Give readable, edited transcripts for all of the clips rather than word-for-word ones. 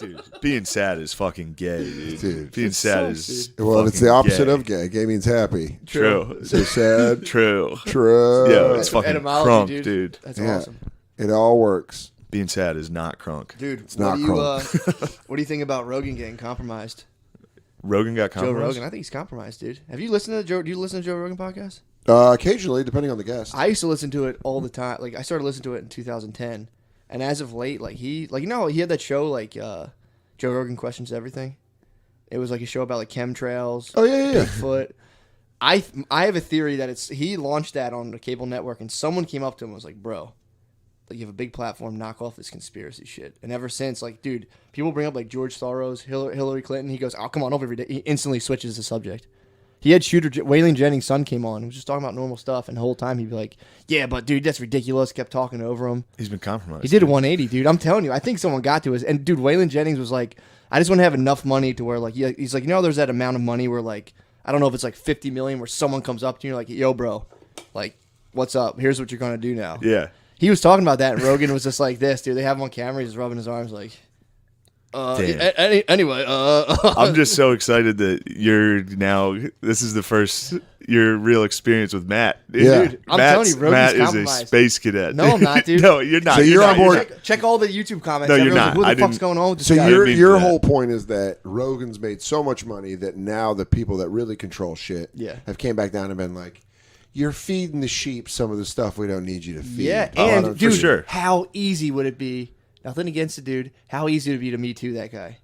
Dude, being sad is fucking gay, dude. Being sad is well, it's the opposite gay. of gay. Gay means happy. True. So sad. True. True. Yeah, it's fucking etymology, crunk, dude. That's awesome. It all works. Being sad is not crunk. Dude, It's not crunk. what do you think about Rogan getting compromised? Rogan got compromised? Joe Rogan, I think he's compromised, dude. Have you listened to Joe? Do you listen to Joe Rogan podcast? Occasionally, depending on the guest. I used to listen to it all the time. Like I started listening to it in 2010, and as of late, like he had that show like Joe Rogan Questions Everything. It was like a show about like chemtrails. Oh yeah. Bigfoot. I have a theory that he launched that on the cable network, and someone came up to him and was like, "Bro, like you have a big platform, knock off this conspiracy shit." And ever since, like, dude, people bring up like George Soros, Hillary Clinton. He goes, "Oh, come on over every day." He instantly switches the subject. He had Waylon Jennings' son came on. He was just talking about normal stuff, and the whole time he'd be like, "Yeah, but dude, that's ridiculous." Kept talking over him. He's been compromised. He did a 180, dude. I'm telling you, I think someone got to us. And dude, Waylon Jennings was like, "I just want to have enough money to where like he's like, there's that amount of money where like I don't know if it's like 50 million where someone comes up to you like, yo, bro, like, what's up? Here's what you're gonna do now." Yeah. He was talking about that, and Rogan was just like this, dude. They have him on camera. He's just rubbing his arms like, anyway. I'm just so excited that this is the first your real experience with Matt. Yeah. Dude, I'm telling you, Rogan's Matt is a compromised. space cadet. No, I'm not, dude. No, you're not. So you're on board. Check all the YouTube comments. No, you're Everyone's not. Like, I who the fuck's didn't- going on with this So guy? didn't mean your that. whole point is that Rogan's made so much money that now the people that really control shit have came back down and been like, "You're feeding the sheep some of the stuff we don't need you to feed." Yeah, Oh, and for dude, sure. how easy would it be? Nothing against the dude. How easy would it be to Me Too that guy?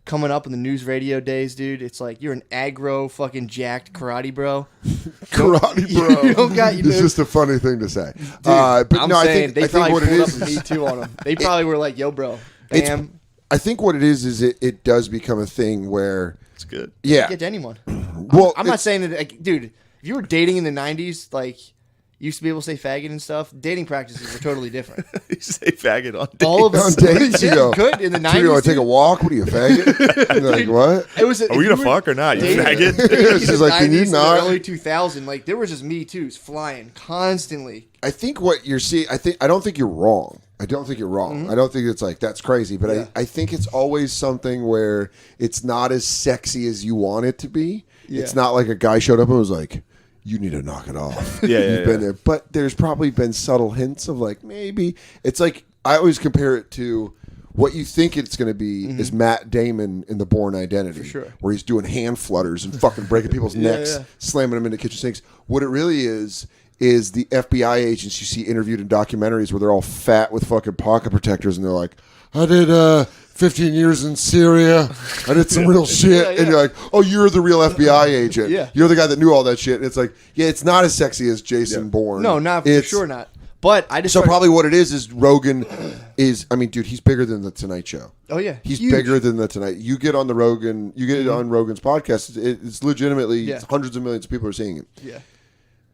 Coming up in the news radio days, dude. It's like you're an aggro, fucking jacked karate bro. Karate bro. You don't got- It's just a funny thing to say. Dude, but I'm no, saying I they think probably what it pulled up is. a Me Too on him. They probably were like, "Yo, bro, It's- bam, I think what it is it does become a thing where It's good. yeah. get to anyone." Well, I'm not saying that, like, dude. If you were dating in the '90s, like, you used to be able to say faggot and stuff. Dating practices were totally different. You say faggot on All of on us dates, you go. could in the So you want '90s. to take a walk? What are you, a faggot? You're like, what? It was. Are we gonna fuck or not? You dating- faggot. She's like, can you not? Early 2000, like there was just Me Too's flying constantly. I think what you're seeing, I don't think you're wrong. I don't think you're wrong. Mm-hmm. I don't think it's like, that's crazy. But I think it's always something where it's not as sexy as you want it to be. Yeah. It's not like a guy showed up and was like, "You need to knock it off." Yeah, You've been there. But there's probably been subtle hints of like, maybe. It's like, I always compare it to what you think it's going to be is Matt Damon in The Bourne Identity. For sure. Where he's doing hand flutters and fucking breaking people's necks, yeah. slamming them into kitchen sinks. What it really is the FBI agents you see interviewed in documentaries where they're all fat with fucking pocket protectors and they're like, "I did 15 years in Syria. I did some real shit." Yeah. And you're like, "Oh, you're the real FBI agent. Yeah. You're the guy that knew all that shit." And it's like, yeah, it's not as sexy as Jason Bourne. No, not for It's- sure not. But I just So started- probably what it is Rogan is, I mean, dude, he's bigger than the Tonight Show. Oh yeah, He's huge. bigger than the Tonight. You get on the Rogan, you get it on Rogan's podcast. It's legitimately Yeah. hundreds of millions of people are seeing it. Yeah.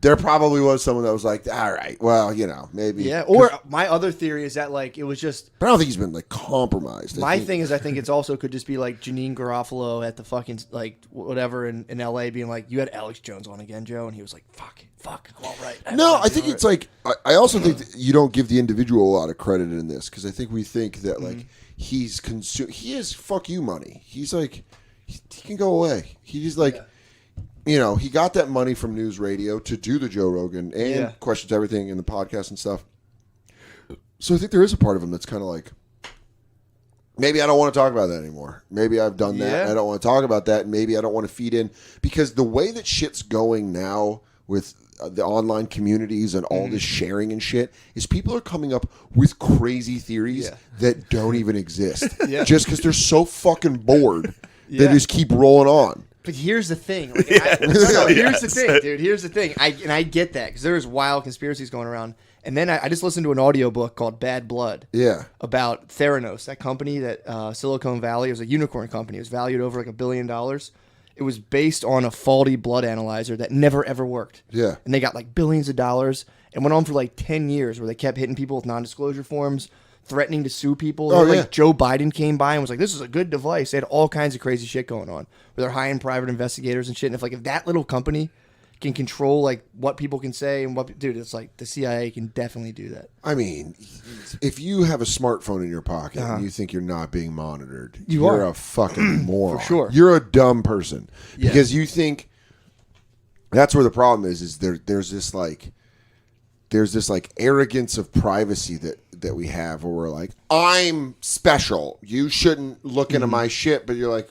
There probably was someone that was like, "All right, well, maybe." Yeah. Or my other theory is that like it was just But I don't think he's been like compromised. my thing is I think it's also could just be like Janine Garofalo at the fucking like whatever in LA being like, "You had Alex Jones on again, Joe," and he was like, Fuck, I'm all right. No, I think it's like I also think that you don't give the individual a lot of credit in this because I think we think that like he's he is fuck you money. He's like he can go away. He's like he got that money from news radio to do the Joe Rogan and Questions Everything and the podcast and stuff. So I think there is a part of him that's kind of like, maybe I don't want to talk about that anymore. Maybe I've done that. And I don't want to talk about that. And maybe I don't want to feed in because the way that shit's going now with the online communities and all this sharing and shit is people are coming up with crazy theories that don't even exist. Just because they're so fucking bored, they just keep rolling on. But here's the thing. Like, here's the thing, dude. Here's the thing. I get that because there's wild conspiracies going around. And then I just listened to an audiobook called Bad Blood. Yeah. About Theranos, that company that Silicon Valley, it was a unicorn company. It was valued over like $1 billion. It was based on a faulty blood analyzer that never ever worked. Yeah. And they got like billions of dollars and went on for like 10 years where they kept hitting people with non-disclosure forms, threatening to sue people. Like Joe Biden came by and was like, "This is a good device." They had all kinds of crazy shit going on where they're hiring private investigators and shit. And if that little company can control like what people can say and what. Dude, it's like the CIA can definitely do that. I mean, if you have a smartphone in your pocket and you think you're not being monitored, You're a fucking moron. For sure. You're a dumb person because you think that's where the problem is there's this like arrogance of privacy that we have where we're like, I'm special. You shouldn't look into my shit, but you're like,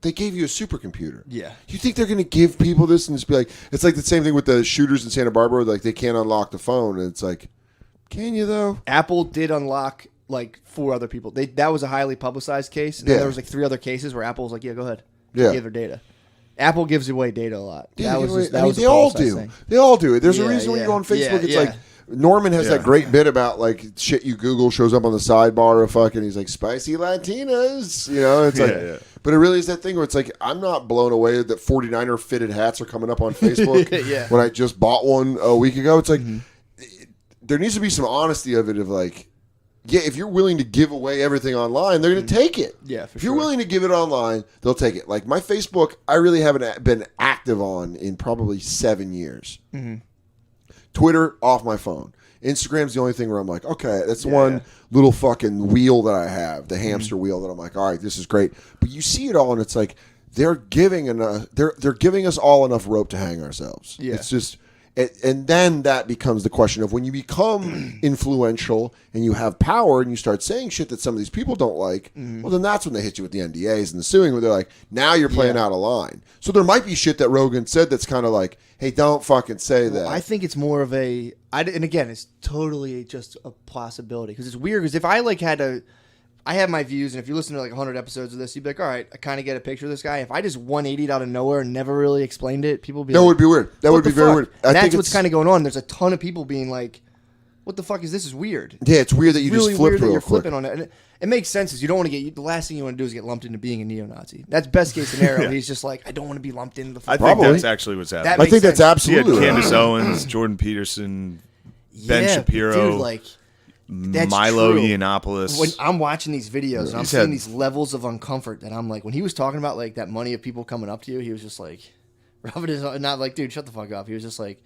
they gave you a supercomputer. Yeah. You think they're going to give people this and just be like, it's like the same thing with the shooters in Santa Barbara, like they can't unlock the phone. And it's like, can you though? Apple did unlock like 4 other people. That was a highly publicized case. And then there was like 3 other cases where Apple was like, yeah, go ahead. Yeah. Give their data. Apple gives away data a lot. Yeah, That was they all do. thing. They all do it. There's a Yeah, reason when you go on Facebook, it's yeah. like Norman has that great bit about like shit you Google shows up on the sidebar of fucking. He's like spicy Latinas, you know. It's like, but it really is that thing where it's like I'm not blown away that 49er fitted hats are coming up on Facebook. When I just bought one a week ago, it's like there needs to be some honesty of it. Of like, yeah, if you're willing to give away everything online, they're going to take it. Yeah, for if you're sure. willing to give it online, they'll take it. Like my Facebook, I really haven't been active on in probably 7 years. Twitter, off my phone. Instagram's the only thing where I'm like, okay, that's one little fucking wheel that I have, the hamster wheel that I'm like, all right, this is great. But you see it all, and it's like they're giving us all enough rope to hang ourselves. Yeah. It's just, and then that becomes the question of when you become influential and you have power and you start saying shit that some of these people don't like, well, then that's when they hit you with the NDAs and the suing, where they're like, now you're playing out of line. So there might be shit that Rogan said that's kind of like, hey, don't fucking say that. I think it's more of and again, it's totally just a possibility because it's weird. Because if I like I have my views, and if you listen to like 100 episodes of this, you'd be like, all right, I kind of get a picture of this guy. If I just 180'd out of nowhere and never really explained it, people would be that like, would be weird. That would be very weird. That's what's kind of going on. There's a ton of people being like, what the fuck is this? Is weird. Yeah, it's weird that you really just flip weird that real you're quick. flipping on it. And it makes sense. Is you don't want to get the last thing you want to do is get lumped into being a neo-Nazi. That's best case scenario. He's just like, I don't want to be lumped into the. I fucking think that's actually what's happening. That I think that's sense. You had absolutely right. Candace Owens, Jordan Peterson, Ben Shapiro, dude, like that's Milo true. Yiannopoulos. When I'm watching these videos and I'm He's seeing had- these levels of uncomfort that I'm like, when he was talking about like that money of people coming up to you, he was just like, rubbing his not like, dude, shut the fuck up. He was just like,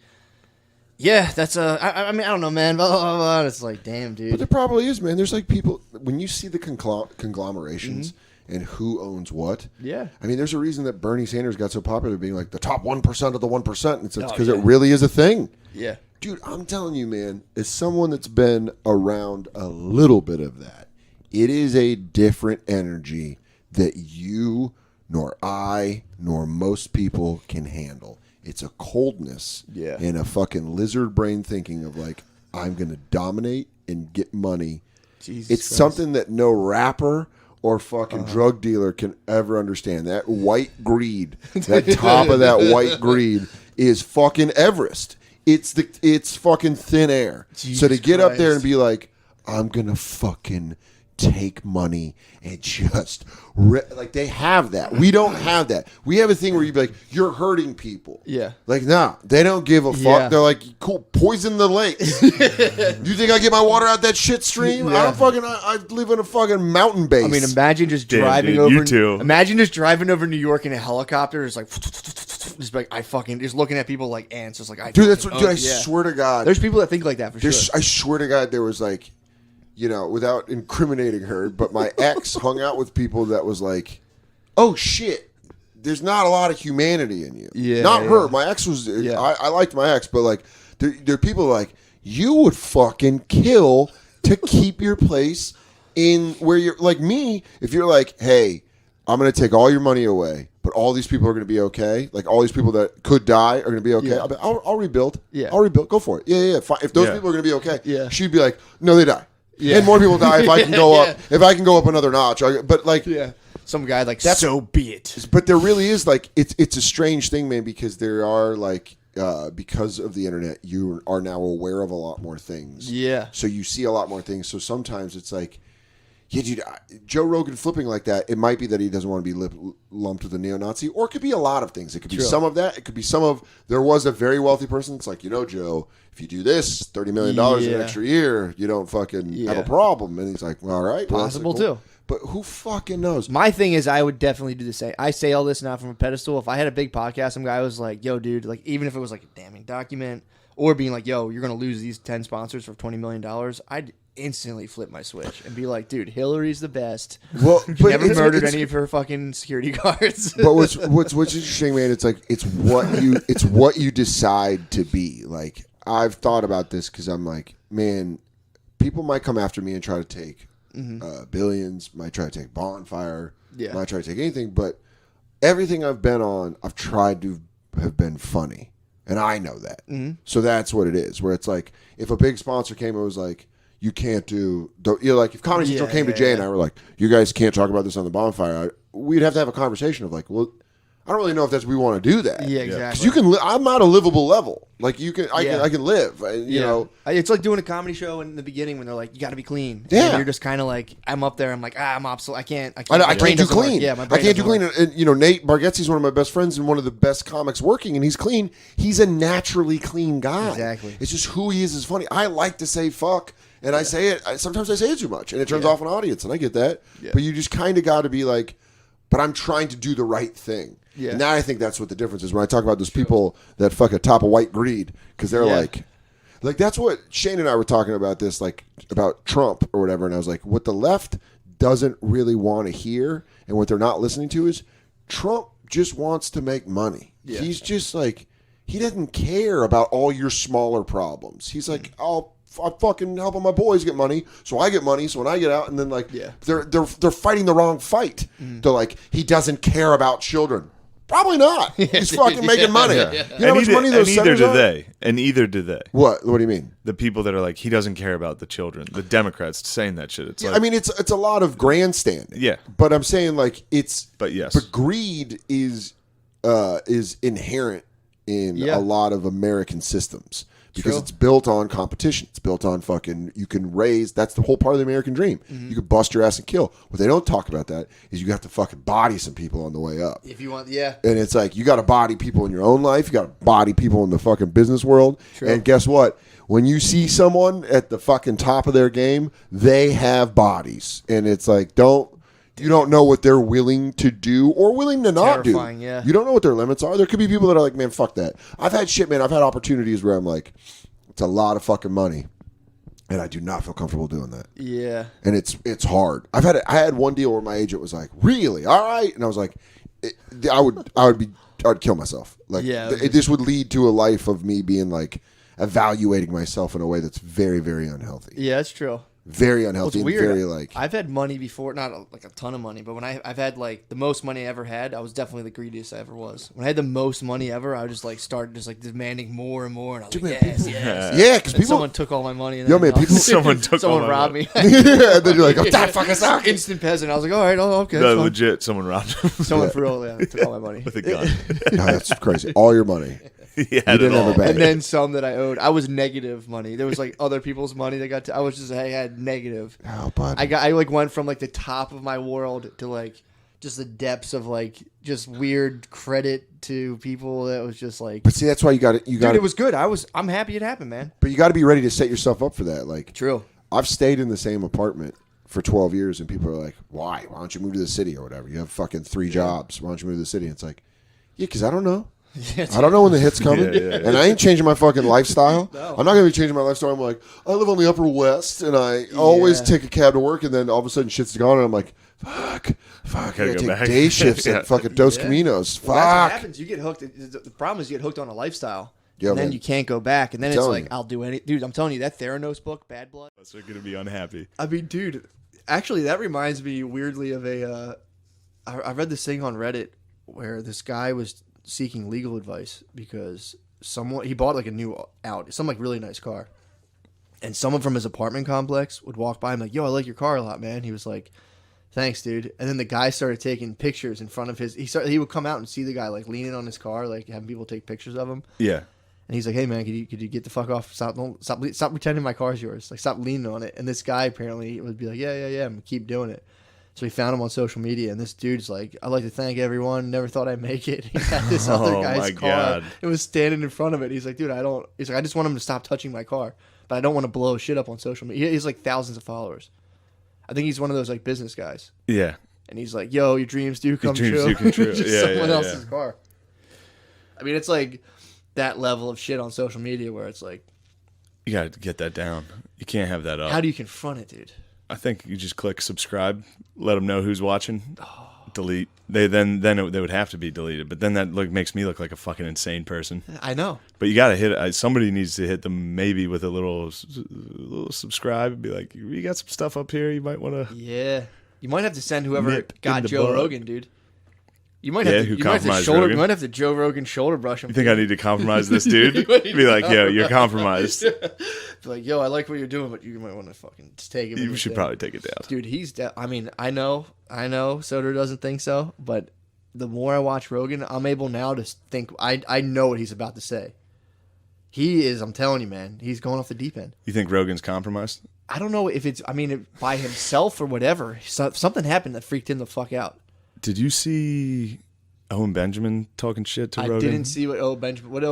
yeah, that's I mean, I don't know, man. Blah, blah, blah. And it's like, damn, dude. But there probably is, man. There's like people when you see the conglomerations and who owns what. Yeah. I mean, there's a reason that Bernie Sanders got so popular, being like the top 1% of the 1%. It's because it really is a thing. Yeah. Dude, I'm telling you, man, as someone that's been around a little bit of that, it is a different energy that you, nor I, nor most people can handle. It's a coldness and a fucking lizard brain thinking of like, I'm going to dominate and get money. Jesus It's Christ. something that no rapper or fucking drug dealer can ever understand. That white greed, that top of that white greed is fucking Everest. It's fucking thin air. Jesus So to get up there Christ. and be like, I'm gonna fucking take money and just like they have that. We don't have that. We have a thing where you be like, you're hurting people. Yeah. Like, nah, they don't give a fuck. Yeah. They're like, cool, poison the lakes. You think I get my water out that shit stream? I don't fucking. I live in a fucking mountain base. I mean, imagine just Damn, driving dude, over. you too. Imagine just driving over New York in a helicopter. It's like, just like I fucking just looking at people like ants. Just like I. dude, that's what. fucking- Dude, I swear to God. There's people that think like that for sure. I swear to God, there was like, you know, without incriminating her, but my ex hung out with people that was like, oh shit, there's not a lot of humanity in you. Yeah, Not yeah. her. My ex was, Yeah. I liked my ex, but like, there are people like, you would fucking kill to keep your place in where you're, like me, if you're like, hey, I'm going to take all your money away, but all these people are going to be okay. Like all these people that could die are going to be okay. Yeah. I'll rebuild. Yeah. I'll rebuild. Go for it. Yeah. Fine. If those Yeah. people are going to be okay, Yeah. she'd be like, no, they die. Yeah. And more people die if I can go Yeah. up. If I can go up another notch, but like, Yeah. Some guy like That's- so be it. but there really is like it's a strange thing, man, because there are like because of the internet, you are now aware of a lot more things. Yeah. So you see a lot more things. So sometimes it's like, yeah, dude, Joe Rogan flipping like that. It might be that he doesn't want to be lumped with a neo-Nazi, or it could be a lot of things. It could be some of that. It could be some of. There was a very wealthy person. It's like, you know, Joe, if you do this, $30 million an Yeah. extra year, you don't fucking have Yeah. a problem. And he's like, well, all right, well, that's Possible cool. too. But who fucking knows? My thing is, I would definitely do the same. I say all this not from a pedestal. If I had a big podcast, some guy was like, yo, dude, like, even if it was like a damning document or being like, yo, you're going to lose these 10 sponsors for $20 million, I'd instantly flip my switch and be like, dude, Hillary's the best. Well, She but never murdered any of her fucking security guards. But what's interesting, man, it's like it's what you decide to be. Like, I've thought about this because I'm like, man, people might come after me and try to take billions, might try to take Bonfire, might try to take anything, but everything I've been on, I've tried to have been funny, and I know that. So that's what it is. Where it's like, if a big sponsor came and was like, you can't do, like if Comedy Central came to Jay and I were like, you guys can't talk about this on the Bonfire, we'd have to have a conversation of like, well, I don't really know if that's we want to do that. Yeah, exactly. Because you can, I'm not a livable level. Like you can, I can live. You know, it's like doing a comedy show in the beginning when they're like, you got to be clean. Yeah, and you're just kind of like, I'm up there. I'm like, I'm obsolete. I can't I my brain can't do doesn't work. clean. Yeah, my I brain can't do doesn't clean. work. And, you know, Nate Bargatze's one of my best friends and one of the best comics working, and he's clean. He's a naturally clean guy. Exactly. It's just who he is funny. I like to say fuck, and I say it. Sometimes I say it too much, and it turns off an audience, and I get that. Yeah. But you just kind of got to be like, but I'm trying to do the right thing. Yeah. And now I think that's what the difference is when I talk about those people that fuck a top of white greed because they're like that's what Shane and I were talking about this, like about Trump or whatever. And I was like, what the left doesn't really want to hear and what they're not listening to is Trump just wants to make money. Yeah. He's just like, he doesn't care about all your smaller problems. He's like, I'm fucking helping my boys get money, so I get money. So when I get out, and then like they're fighting the wrong fight. They're like, he doesn't care about children. Probably not. He's fucking making money. You know how much money those senators are? And neither do they. What do you mean? The people that are like, he doesn't care about the children. The Democrats saying that shit. It's like, I mean, it's a lot of grandstanding. Yeah, but I'm saying like but greed is inherent in a lot of American systems. Because it's built on competition. It's built on fucking, you can raise, that's the whole part of the American dream. You can bust your ass and kill. What they don't talk about that is you have to fucking body some people on the way up. If you want, And it's like, you got to body people in your own life. You got to body people in the fucking business world. True. And guess what? When you see someone at the fucking top of their game, they have bodies. And it's like, you don't know what they're willing to do or willing to not do. Yeah. You don't know what their limits are. There could be people that are like, man, fuck that. I've had shit, man. I've had opportunities where I'm like, it's a lot of fucking money, and I do not feel comfortable doing that. Yeah. And it's hard. I had one deal where my agent was like, really? All right. And I was like, I would kill myself. Like, this would lead to a life of me being like evaluating myself in a way that's very, very unhealthy. Yeah, that's true. Very unhealthy. Well, it's weird. And very like, I've had money before, not like a ton of money, but when I've had like the most money I ever had, I was definitely the greediest I ever was. When I had the most money ever, I would just like start just like demanding more and more, and I was like, yes. Yeah, because people, someone took all my money. And someone robbed me. Yeah, and then you're like, oh, that fucking sucks. Instant peasant. I was like, all right, okay. No, legit, someone robbed him. Someone for real, took all my money with a gun. No, that's crazy. All your money. You didn't have a bank. And then some that I owed. I was negative money. There was like other people's money that got. I had negative. Oh, buddy. I like went from like the top of my world to like just the depths of like just weird credit to people that was just like. But see, that's why you got it. Dude, it was good. I'm happy it happened, man. But you got to be ready to set yourself up for that. Like, true. I've stayed in the same apartment for 12 years, and people are like, "Why? Why don't you move to the city or whatever? You have fucking 3 jobs. Why don't you move to the city?" And it's like, yeah, because I don't know. I don't know when the hit's coming, and I ain't changing my fucking lifestyle. No. I'm not going to be changing my lifestyle. I'm like, I live on the Upper West, and I always take a cab to work, and then all of a sudden shit's gone, and I'm like, fuck, I gotta take back. Day shifts at fucking Dos Caminos. Fuck. Well, that's what happens. You get hooked. The problem is you get hooked on a lifestyle. And then you can't go back, and then it's like, I'll do any. Dude, I'm telling you, that Theranos book, Bad Blood. They're going to be unhappy. I mean, dude, actually, that reminds me weirdly of I read this thing on Reddit where this guy was seeking legal advice because he bought like a new some like really nice car, and someone from his apartment complex would walk by him like, yo, I like your car a lot, man. He was like, thanks, dude. And then the guy started taking pictures in front of he would come out and see the guy like leaning on his car, like having people take pictures of him. Yeah. And he's like, hey man, could you get the fuck off? Stop pretending my car's yours. Like, stop leaning on it. And this guy apparently would be like, yeah, I'm gonna keep doing it. So he found him on social media, and this dude's like, I'd like to thank everyone. Never thought I'd make it. He had this other guy's car. God. It was standing in front of it. He's like, dude, I just want him to stop touching my car, but I don't want to blow shit up on social media. He's like thousands of followers. I think he's one of those like business guys. Yeah. And he's like, "Yo, your dreams do come dreams true." do come true. Just Yeah, someone yeah, else's yeah. car. I mean, it's like that level of shit on social media where it's like, You got to get that down. You can't have that up. how do you confront it, dude? I think you just click subscribe, let them know who's watching, delete. They they would have to be deleted, but then that makes me look like a fucking insane person. I know. But you got to hit it. Somebody needs to hit them maybe with a little subscribe and be like, "You got some stuff up here. You might want to." Yeah. You might have to send whoever Nip in got the Joe bud. Rogan, dude. You might Yeah, have to, who you might have to compromised shoulder. Rogan? You might have to Joe Rogan shoulder brush him. You think I need to compromise this dude? You might need Be to like, "Yo, you're compromised. Be like, yo, I like what you're doing, but you might want to fucking just take it. You should probably take it down." Dude, I mean, I know Soder doesn't think so, but the more I watch Rogan, I'm able now to think. I know what he's about to say. He is. I'm telling you, man. He's going off the deep end. You think Rogan's compromised? I don't know if it's. I mean, by himself or whatever. Something happened that freaked him the fuck out. Did you see Owen Benjamin talking shit to I Rogan? didn't see what Owen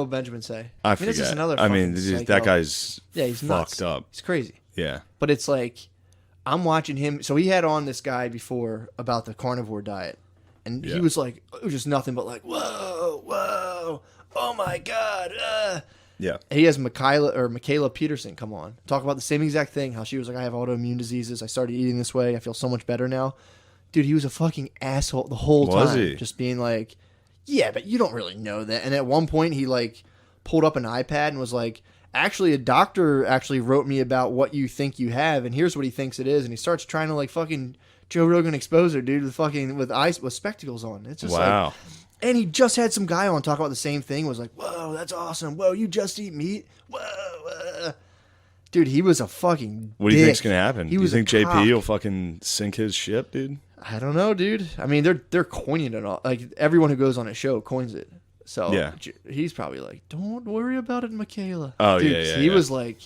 Benjamin say. I mean, this is forget. another I mean, fucking dude, psycho. that guy's he's fucked nuts. up. He's crazy. Yeah. But it's like I'm watching him. So he had on this guy before about the carnivore diet, and Yeah. he was like, it was just nothing but like, whoa, oh my god. Yeah. He has Michaela Peterson come on, talk about the same exact thing. How she was like, I have autoimmune diseases. I started eating this way. I feel so much better now. Dude, he was a fucking asshole the whole Was time. he? Just being like, yeah, but you don't really know that. And at one point, he like pulled up an iPad and was like, actually, a doctor actually wrote me about what you think you have, and here's what he thinks it is. And he starts trying to like fucking Joe Rogan exposer, dude, with spectacles on. It's just Wow. like, and he just had some guy on talk about the same thing. Was like, whoa, that's awesome. Whoa, you just eat meat. Whoa. Dude, he was a fucking What do you dick. think's gonna happen? He Do you was think a JP cock. will fucking sink his ship, dude? I don't know, dude. I mean, they're coining it all. Like everyone who goes on a show coins it. So Yeah. he's probably like, don't worry about it, Michaela. Oh, dude, yeah, He yeah. was like,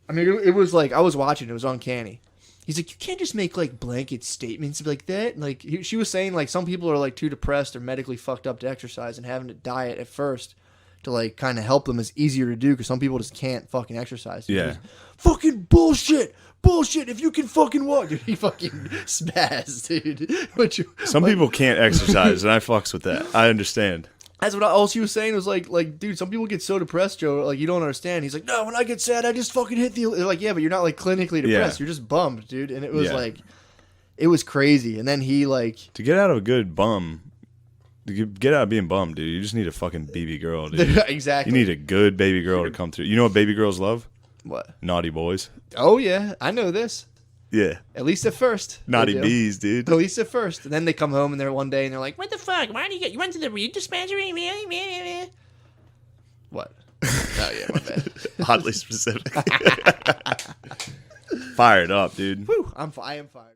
I mean, it was like I was watching. It was uncanny. He's like, you can't just make like blanket statements like that. Like she was saying, like some people are like too depressed or medically fucked up to exercise, and having to diet at first to like kind of help them is easier to do because some people just can't fucking exercise. Dude. Yeah. He was, fucking bullshit. If you can fucking walk, dude, he fucking spazzed, dude. Some people can't exercise, and I fucks with that. I understand. That's what all she was saying was like, dude, some people get so depressed, Joe, like you don't understand. He's like, no, when I get sad, I just fucking hit the. They're like, yeah, but you're not like clinically depressed. Yeah. You're just bummed, dude. And it was Yeah. like, it was crazy. And then he like, To get out of a good bum, to get out of being bummed, dude, you just need a fucking baby girl, dude. exactly. You need a good baby girl to come through. You know what baby girls love? What? Naughty boys. Oh yeah, I know this. Yeah. At least at first. they Naughty do. bees, dude. At least at first. And then they come home and they're one day and they're like, what the fuck? Why do you went to the weed dispensary? What? Oh yeah, my bad. Oddly specific. Fired up, dude. Whew, I am fired.